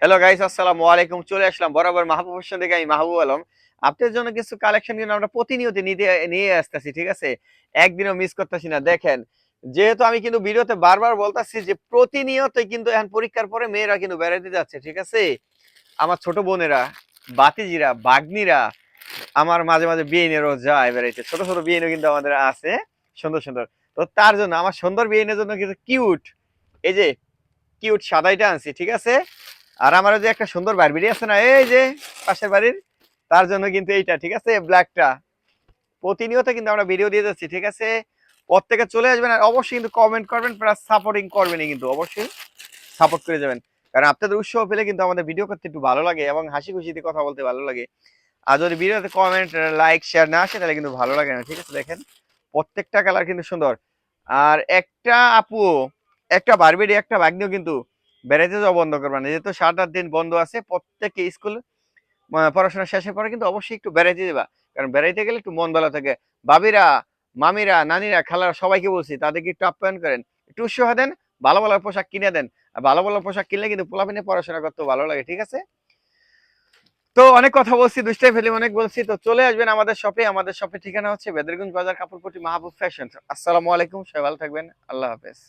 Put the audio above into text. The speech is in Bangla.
হ্যালো গাইস, আসসালামু আলাইকুম। চলে আসলাম বরাবর মাহবুব হোসেন থেকে। আমি মাহবুব আলম। আপনাদের জন্য কিছু কালেকশন কিন্তু আমরা প্রতিনিয়ত নিয়ে আসতেছি, ঠিক আছে? একদিনও মিস করতেছি না। দেখেন, যেহেতু আমি কিন্তু ভিডিওতে বারবার বলতাছি যে প্রতিনিয়তই কিন্তু এখন পরীক্ষার পরে মেয়েরা কিন্তু বেড়াতে যাচ্ছে, ঠিক আছে? আমার ছোট বোনেরা, বাতিজিরা, বাগ্নিরা, আমার মাঝে মাঝে বিয়েনেরও যায় বেড়াইতে। ছোট ছোট বিয়েনও কিন্তু আমাদের আছে, সুন্দর সুন্দর। তো তার জন্য আমার সুন্দর বিয়েনের জন্য কিন্তু কিউট, এই যে কিউট সাদাইটা আনছি, ঠিক আছে? আর আমার যে একটা সুন্দর বারবিডি আছে না, এই যে পাশের বাড়ির, তার জন্য কিন্তু এইটা, ঠিক আছে, ব্ল্যাকটা। প্রতিনিয়ত কিন্তু আমরা ভিডিও দিয়ে যাচ্ছি, ঠিক আছে? প্রত্যেকে চলে আসবেন আর অবশ্যই কিন্তু কমেন্ট করবেন, প্লাস সাপোর্টিং করবেন, কিন্তু অবশ্যই সাপোর্ট করে যাবেন। কারণ আপনাদের উৎসাহ পেলে কিন্তু আমাদের ভিডিও করতে একটু ভালো লাগে এবং হাসি খুশিতে কথা বলতে ভালো লাগে। আর যদি ভিডিওতে কমেন্ট, লাইক, শেয়ার না আসে তাহলে কিন্তু ভালো লাগে না, ঠিক আছে? দেখেন, প্রত্যেকটা কালার কিন্তু সুন্দর। আর একটা আপু, একটা বারবিডি, একটা ভাগ্নিও কিন্তু বেড়াইতে যাওয়া বন্ধ করবে না। যেহেতু 7-8 দিন বন্ধ আছে, প্রত্যেকে স্কুল পড়াশোনা শেষের পরে কিন্তু অবশ্যই একটু বেড়াইতে যাবা। কারণ বেড়াইতে গেলে একটু মন ভালো থাকে। ভাবিরা, মামিরা, নানিরা, খালারা সবাইকে বলছি তাদেরকে একটু আপ্যায়ন করেন, একটু উৎসাহ দেন, ভালো ভালো পোশাক কিনে দেন। আর ভালো ভালো পোশাক কিনলে কিন্তু পোলাপিনে পড়াশোনা করতে ভালো লাগে, ঠিক আছে? তো অনেক কথা বলছি, দুষ্টাই ফেলি অনেক বলছি। তো চলে আসবেন আমাদের শপে। আমাদের শপের ঠিকানা হচ্ছে বেদরগঞ্জ বাজার, কাপড়পট্টি, মাহবুব ফ্যাশন। আসসালামু আলাইকুম, সবাই ভালো থাকবেন। আল্লাহ হাফেজ।